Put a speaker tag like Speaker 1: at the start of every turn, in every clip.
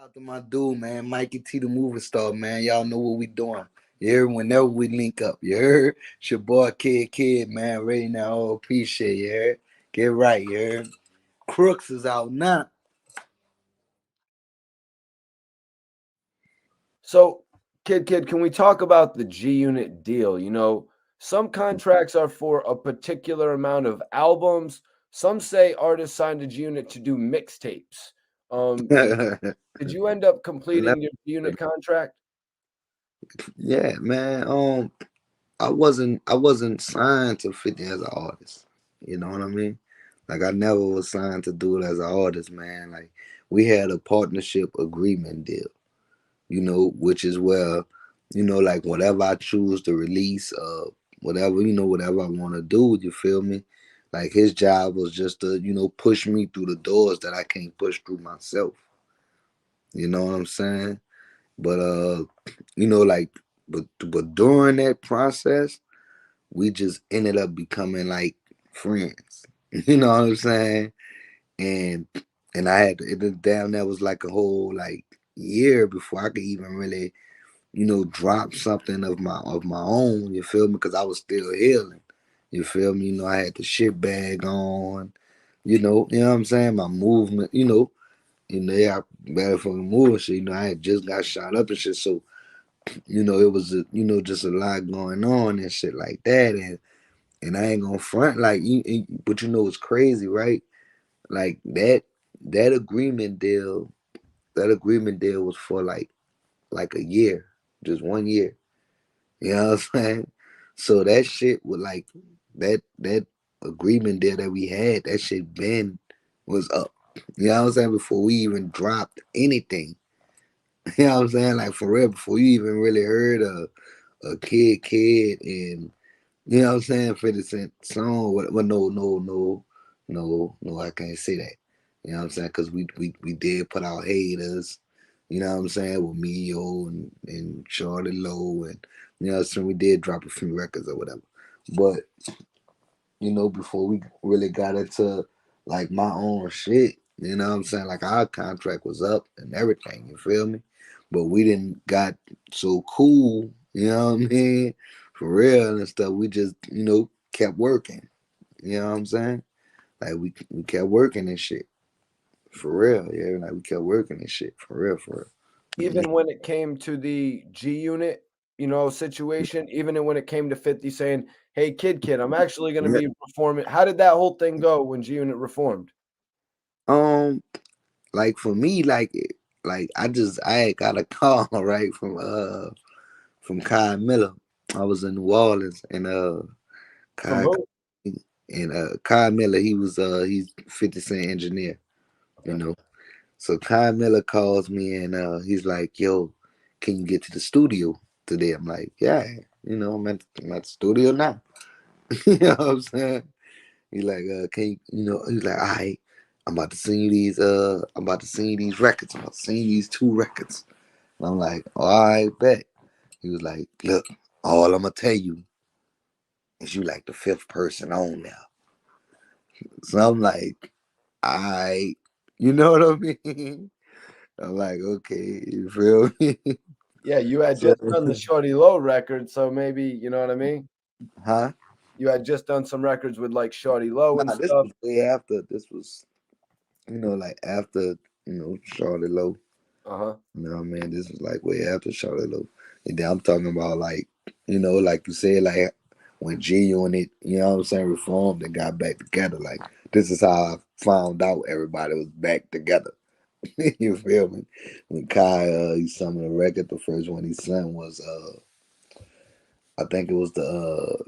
Speaker 1: out to my dude, man, Mikey T, the movie star, man. Y'all know what we doing. You heard? Whenever we link up, you heard? It's your boy, Kid, man. Ready now. Oh, appreciate you, heard? Get right, you heard? Crooks is out now.
Speaker 2: So, kid, can we talk about the G Unit deal? Some contracts are for a particular amount of albums. Some say artists signed to G Unit to do mixtapes. Did you end up completing your G Unit contract?
Speaker 1: Yeah, man. I wasn't signed to 50 as an artist. You know what I mean? Like I never was signed to do it as an artist, man. Like we had a partnership agreement deal, which is where, like whatever I choose to release, whatever, whatever I want to do, you feel me? Like his job was just to, push me through the doors that I can't push through myself. You know what I'm saying? But like but during that process, we just ended up becoming like friends. You know what I'm saying? And I had it down there was like a whole like year before I could even really, drop something of my own, you feel me? Because I was still healing. You feel me? I had the shit bag on, what I'm saying? My movement, yeah, I better fucking move and shit. I had just got shot up and shit. So, it was just a lot going on and shit like that. And I ain't gonna front like but it's crazy, right? Like that agreement deal, that agreement deal was for like a year, just 1 year. You know what I'm saying? So that shit was like that agreement deal that we had, that shit been was up. You know what I'm saying? Before we even dropped anything. You know what I'm saying? Like for real, before you even really heard a kid and you know what I'm saying? 50 Cent song. Well, no, I can't say that. You know what I'm saying? Because we did put out haters. You know what I'm saying? With me, and Charlie Lowe, and you know what I'm saying? We did drop a few records or whatever. But before we really got into like my own shit, you know what I'm saying? Like our contract was up and everything. You feel me? But we didn't got so cool. You know what I mean? For real and stuff. We just kept working. You know what I'm saying? Like we kept working and shit. For real, yeah. Like we kept working and shit. For real, for real.
Speaker 2: Even when it came to the G Unit, situation, even when it came to 50 saying, "Hey, kid, I'm actually going to
Speaker 1: Yeah.
Speaker 2: be performing." How did that whole thing go when G Unit reformed?
Speaker 1: Um, like for me, like I had got a call right from Kai Miller. I was in New Orleans and
Speaker 2: From
Speaker 1: Kai
Speaker 2: who?
Speaker 1: Kai Miller, he's 50 Cent engineer, you
Speaker 2: Okay.
Speaker 1: know. So Kai Miller calls me and he's like, "Yo, can you get to the studio today?" I'm like, "Yeah, I'm at the studio now." You know what I'm saying? He's like, "Can he's like, "All right, I'm about to send you these records. I'm about to send you these two records." And I'm like, "All right, bet." He was like, "Look, all I'm gonna tell you is you like the fifth person on now." So I'm like, "All right," you know what I mean? I'm like, "Okay," you feel me?
Speaker 2: Yeah, you had
Speaker 1: So,
Speaker 2: just done the Shorty Low record, so maybe, you know what I mean?
Speaker 1: huh?
Speaker 2: You had just done some records with like Shorty Low and
Speaker 1: Nah, this
Speaker 2: stuff.
Speaker 1: was way after. This was, like after, Charlotte Lowe.
Speaker 2: Uh-huh.
Speaker 1: You know what I mean? This was like way after Charlotte Lowe. And then I'm talking about like, like you said, like when G Unit, you know what I'm saying, reformed and got back together. Like this is how I found out everybody was back together. You feel me? When Kai he sung the record, the first one he sang was I think it was the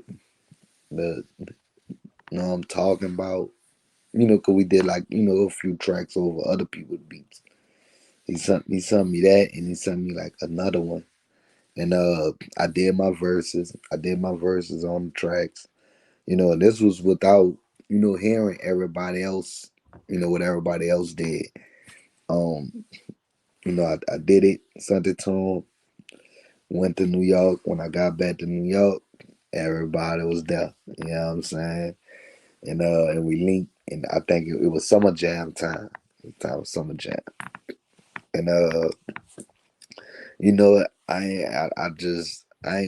Speaker 1: I'm talking about, cause we did like, a few tracks over other people's beats. He sent me that and he sent me like another one. And I did my verses. I did my verses on the tracks. And this was without, hearing everybody else, what everybody else did. Um, I did it, sent it to him, went to New York. When I got back to New York, everybody was there. You know what I'm saying? And we linked and I think it was summer jam time. Time was summer jam. And you know, I ain't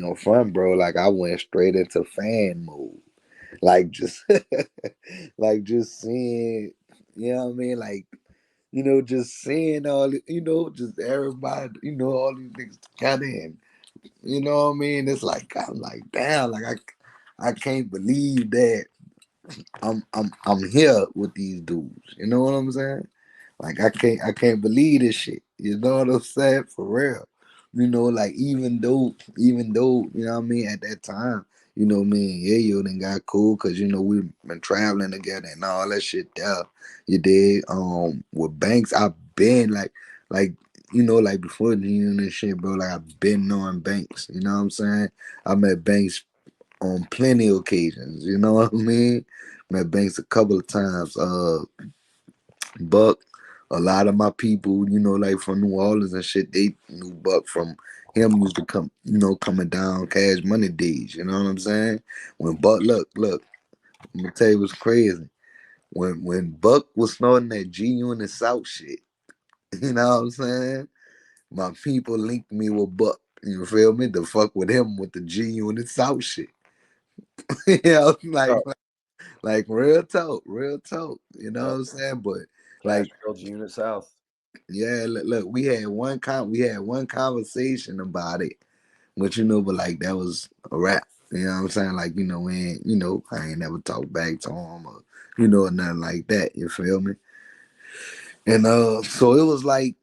Speaker 1: gonna front, bro. Like I went straight into fan mode. Like just like just seeing, you know what I mean? Like, just seeing just everybody, all these niggas got in. You know what I mean? It's like I'm like, damn, like I can't believe that I'm here with these dudes. You know what I'm saying? Like I can't believe this shit. You know what I'm saying? For real. Like even though, you know what I mean, at that time, me and Yayo then got cool because we've been traveling together and all that shit there. You did with Banks, I've been like like before the union and shit, bro, like I've been knowing Banks, you know what I'm saying? I met Banks on plenty of occasions, you know what I mean? Met Banks a couple of times. Buck, a lot of my people, like from New Orleans and shit, they knew Buck from him used to come, coming down Cash Money days. You know what I'm saying? When Buck, look, I'm gonna tell you what's crazy. When Buck was snorting that G Unit South shit, you know what I'm saying? My people linked me with Buck. You feel me? To fuck with him with the G Unit South shit.
Speaker 2: Oh,
Speaker 1: Like real talk, real talk. You know what
Speaker 2: yep.
Speaker 1: I'm saying? But
Speaker 2: Cash
Speaker 1: like,
Speaker 2: Girl G Unit South.
Speaker 1: yeah, look, we had one conversation about it, but but like that was a wrap. You know what I'm saying? Like, we ain't, I ain't never talked back to him or, nothing like that. You feel me? And so it was like,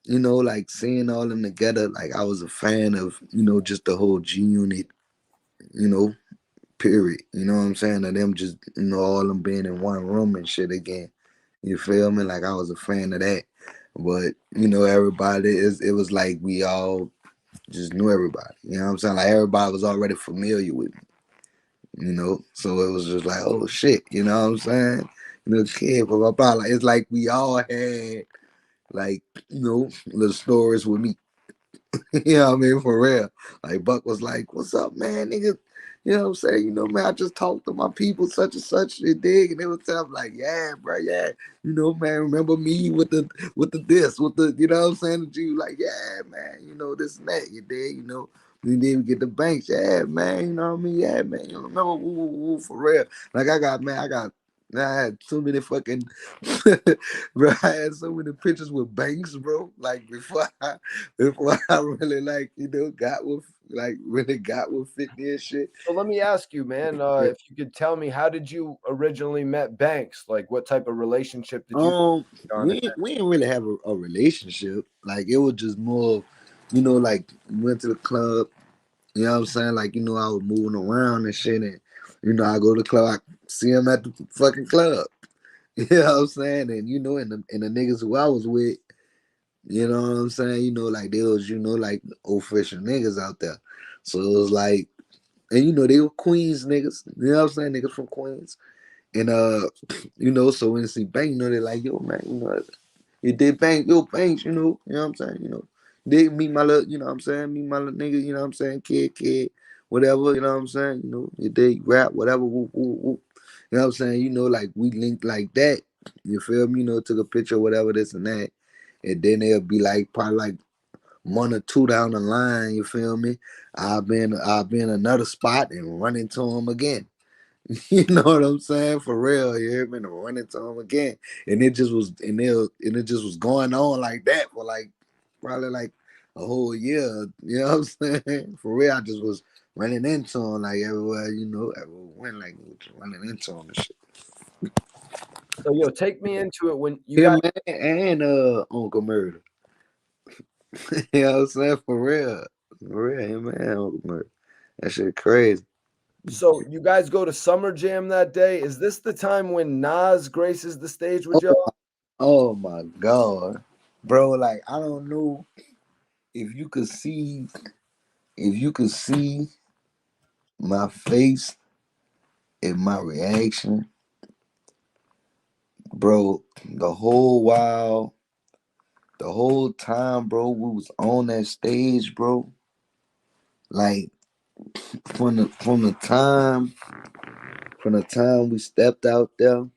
Speaker 1: like seeing all them together, like I was a fan of, just the whole G Unit, you know, period. You know what I'm saying? Of them just, all them being in one room and shit again. You feel me? Like I was a fan of that. But, everybody it was like we all just knew everybody. You know what I'm saying? Like everybody was already familiar with me, So it was just like, oh shit, you know what I'm saying? Kid, blah, blah, blah. Like it's like we all had like, little stories with me. You know what I mean? For real. Like Buck was like, what's up, man, nigga? You know what I'm saying? Man, I just talked to my people, such and such, and dig, and they would tell me like, yeah, bro, yeah. Man, remember me with the this, with the, you know what I'm saying? To you like, yeah, man, this and that, you dig, We didn't get the banks, yeah, man, you know what I mean? Yeah, man, remember, woo, woo, woo, for real. Like I had so many fucking, bro. I had so many pictures with banks, bro. Like before I really got with really got with 50 and shit.
Speaker 2: So let me ask you, man,
Speaker 1: Yeah.
Speaker 2: if you could tell me, how did you originally met Banks? Like, what type of relationship did you on it?
Speaker 1: We didn't really have a relationship. Like it was just more, like we went to the club. You know what I'm saying? Like I was moving around and shit, and I go to the club. I see him at the fucking club. You know what I'm saying? And and the niggas who I was with, you know what I'm saying? Like they was, like official niggas out there. So it was like, and they were Queens niggas. You know what I'm saying? Niggas from Queens. And so when they see Bank, they're like, yo, man, you did Bank, yo, Banks, you know what I'm saying? They meet my little, you know what I'm saying? Meet my little nigga, you know what I'm saying? Kid, whatever, you know what I'm saying? You did rap, whatever, whoop, whoop, whoop. You know what I'm saying? Like we linked like that. You feel me? Took a picture, whatever, this and that. And then they'll be like, probably like one or two down the line, you feel me? I've been another spot and run into him again. You know what I'm saying? For real, you hear me? And run into him again. And it just was going on like that for like probably like a whole year. You know what I'm saying? For real, I just was running into him like everywhere, everywhere went like running into him and shit.
Speaker 2: So, yo, take me into it when you guys.
Speaker 1: Him and Uncle Murder. You know what I'm saying? For real. For real, him and Uncle Murder. That shit crazy.
Speaker 2: So you guys go to Summer Jam that day. Is this the time when Nas graces the stage with y'all?
Speaker 1: Oh my God. Bro, like I don't know if you could see if you could see my face and my reaction, bro, the whole time, bro, we was on that stage, bro. Like from the time we stepped out there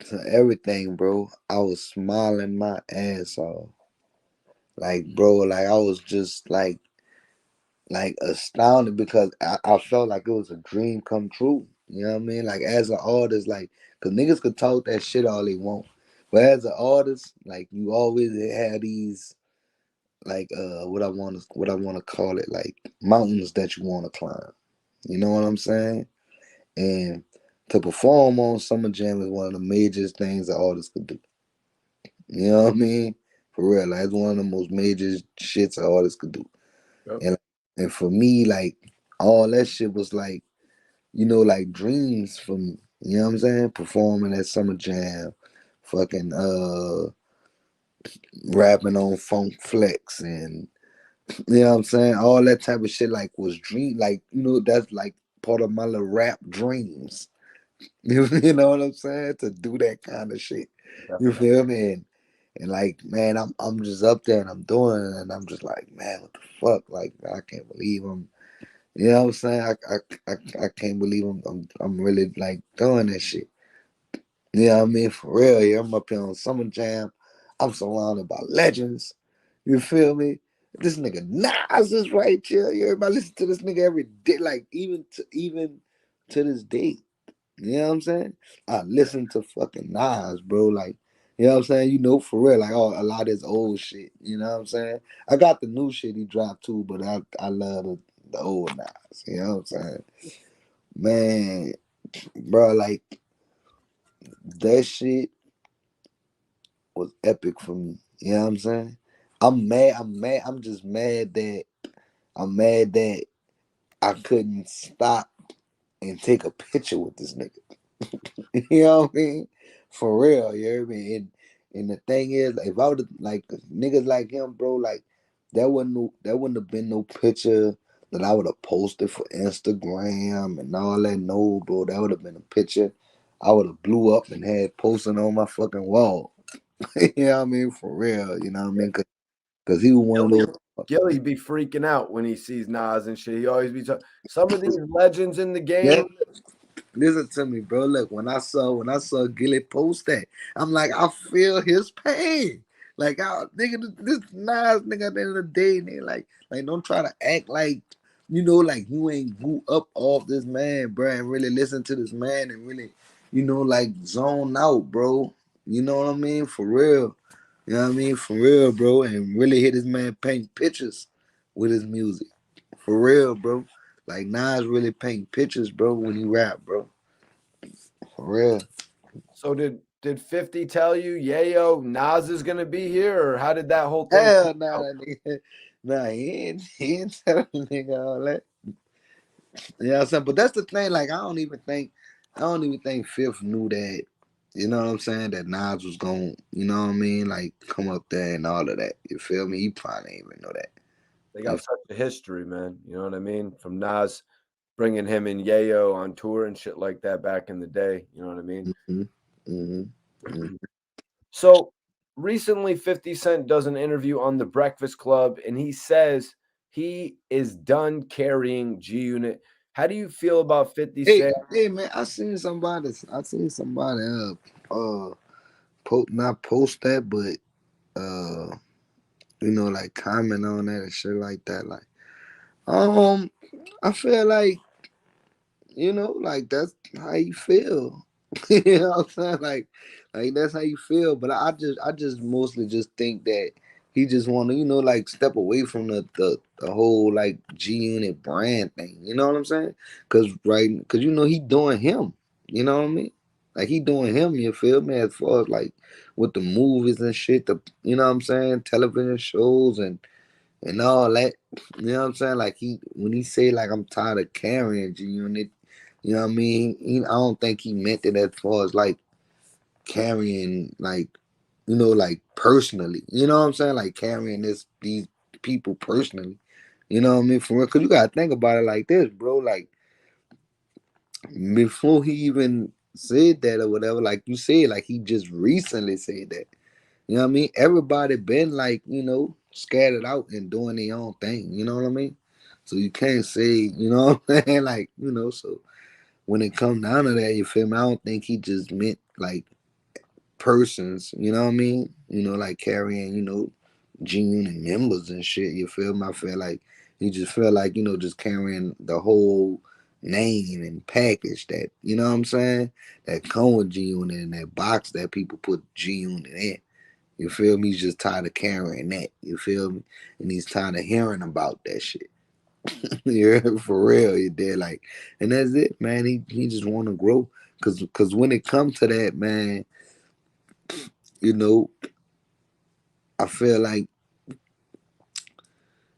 Speaker 1: to everything, bro. I was smiling my ass off. Like, bro, like I was just like astounded because I felt like it was a dream come true. You know what I mean? Like as an artist, like, cause niggas could talk that shit all they want, but as an artist, like you always have these like what I want to call it, like mountains that you want to climb. You know what I'm saying? And to perform on Summer Jam is one of the major things that artists could do. You know what I mean? For real, like it's one of the most major shits an artist could do.
Speaker 2: Yep.
Speaker 1: And for me, like all that shit was like, like dreams for me. You know what I'm saying? Performing at Summer Jam, fucking rapping on Funk Flex, and you know what I'm saying? All that type of shit like was dream, like, that's like part of my little rap dreams. You know what I'm saying? To do that kind of shit. You
Speaker 2: Definitely.
Speaker 1: feel me? And like, man, I'm just up there and I'm doing it, and I'm just like, man, what the fuck? Like, I can't believe you know what I'm saying? I can't believe I'm really like doing that shit. You know what I mean? For real, yeah. I'm up here on Summer Jam. I'm surrounded by legends. You feel me? This nigga Nas is right here. Everybody listen to this nigga every day. Like even to this day. You know what I'm saying? I listen to fucking Nas, bro. Like, you know what I'm saying? For real, like a lot of this old shit. You know what I'm saying? I got the new shit he dropped too, but I love the old Nas. You know what I'm saying? Man, bro, like that shit was epic for me. You know what I'm saying? I'm mad. I'm mad. I'm just mad that I couldn't stop and take a picture with this nigga. You know what I mean? For real, you hear me? And the thing is, like, if I would like niggas like him, bro, like that wouldn't have been no picture that I would have posted for Instagram and all that. No, bro, that would have been a picture I would have blew up and had posted on my fucking wall. You know what I mean? For real, you know what I mean? Cause he was one of
Speaker 2: Gilly,
Speaker 1: those.
Speaker 2: Gilly be freaking out when he sees Nas and shit. He always be talking. Some of these legends in the
Speaker 1: Yeah,
Speaker 2: game.
Speaker 1: listen to me, bro. Look, when I saw Gilly post that, I'm like, I feel his pain. Like, nigga, this Nas nigga at the end of the day, nigga, like don't try to act like like you ain't grew up off this man, bro, and really listen to this man and really, like zone out, bro. You know what I mean? For real. You know what I mean? For real, bro, and really hit this man paint pictures with his music. For real, bro. Like Nas really paint pictures, bro, when he rap, bro. For real.
Speaker 2: So did 50 tell you, Yayo, Nas is gonna be here, or how did that whole thing play
Speaker 1: Hell nah,
Speaker 2: out?
Speaker 1: that nigga. Nah, he ain't telling nigga all that. You know what I'm saying? But that's the thing, like I don't even think Fifth knew that, you know what I'm saying, that Nas was going, you know what I mean, like come up there and all of that. You feel me? He probably ain't even know that.
Speaker 2: They got
Speaker 1: You
Speaker 2: such a history, man. You know what I mean? From Nas bringing him and Yayo on tour and shit like that back in the day. You know what I mean?
Speaker 1: hmm hmm
Speaker 2: So recently, 50 Cent does an interview on The Breakfast Club, and he says he is done carrying G Unit. How do you feel about 50
Speaker 1: Hey,
Speaker 2: Cent?
Speaker 1: hey man, I seen somebody not post that, but uh like comment on that and shit like that. Like, um, I feel like that's how you feel. You know what I'm saying? Like that's how you feel. But I just mostly just think that he just want to, like step away from the whole like G Unit brand thing. You know what I'm saying? Cause he doing him. You know what I mean? Like he doing him. You feel me? As far as like with the movies and shit, you know what I'm saying, television shows and all that. You know what I'm saying? Like when he say like I'm tired of carrying G Unit, you know what I mean? I don't think he meant it as far as like carrying like like personally. You know what I'm saying? Like carrying these people personally. You know what I mean? For real, cause you gotta think about it like this, bro. Like before he even said that or whatever, like you said, like he just recently said that. You know what I mean? Everybody been like, scattered out and doing their own thing. You know what I mean? So you can't say, what I'm saying? Like, so when it comes down to that, you feel me? I don't think he just meant like persons, you know what I mean? Like carrying, G Unit members and shit. You feel me? I feel like he just feel like, just carrying the whole name and package that, you know what I'm saying? That come with G Unit and that box that people put G Unit in. You feel me? He's just tired of carrying that. You feel me? And he's tired of hearing about that shit. Yeah, for real, he did. Like, and that's it, man. He just want to grow, cause when it comes to that, man, you know, I feel like,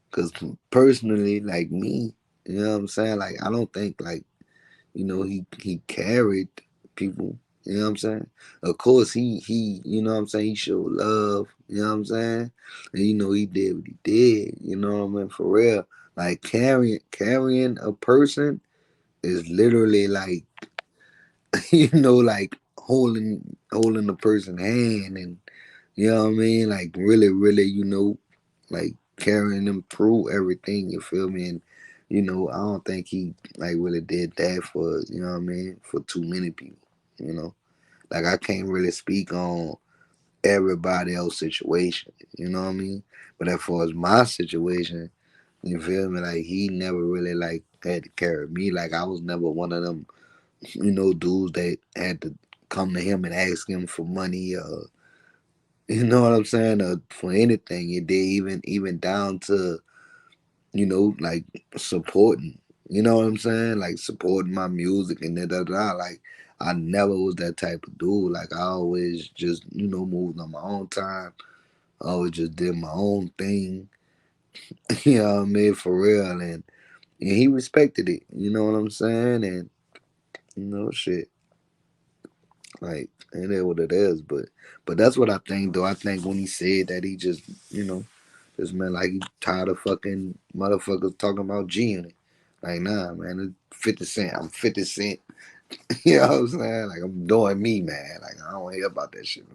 Speaker 1: cause personally, like me, you know what I'm saying. Like, I don't think like he carried people. You know what I'm saying? Of course, he you know what I'm saying. He showed love. You know what I'm saying? And he did what he did. You know what I mean? For real, like carrying a person is literally like like holding the person's hand, and you know what I mean, like really, really, like carrying them through everything. You feel me? And I don't think he like really did that for what I mean, for too many people. You know, like I can't really speak on everybody else's situation. You know what I mean? But as far as my situation, you feel me? Like he never really like had to carry me. Like I was never one of them dudes that had to come to him and ask him for money, you know what I'm saying, for anything. It did even down to, like supporting, you know what I'm saying? Like supporting my music and da. Like I never was that type of dude. Like I always just, moved on my own time. I always just did my own thing. You know what I mean? For real. And he respected it, you know what I'm saying? And shit. Like, it is what it is, but that's what I think though. I think when he said that, he just just meant like he tired of fucking motherfuckers talking about G Unit. Like, nah, man, it's 50 Cent. I'm 50 Cent. You know what I'm saying? Like I'm doing me, man. Like I don't hear about that shit.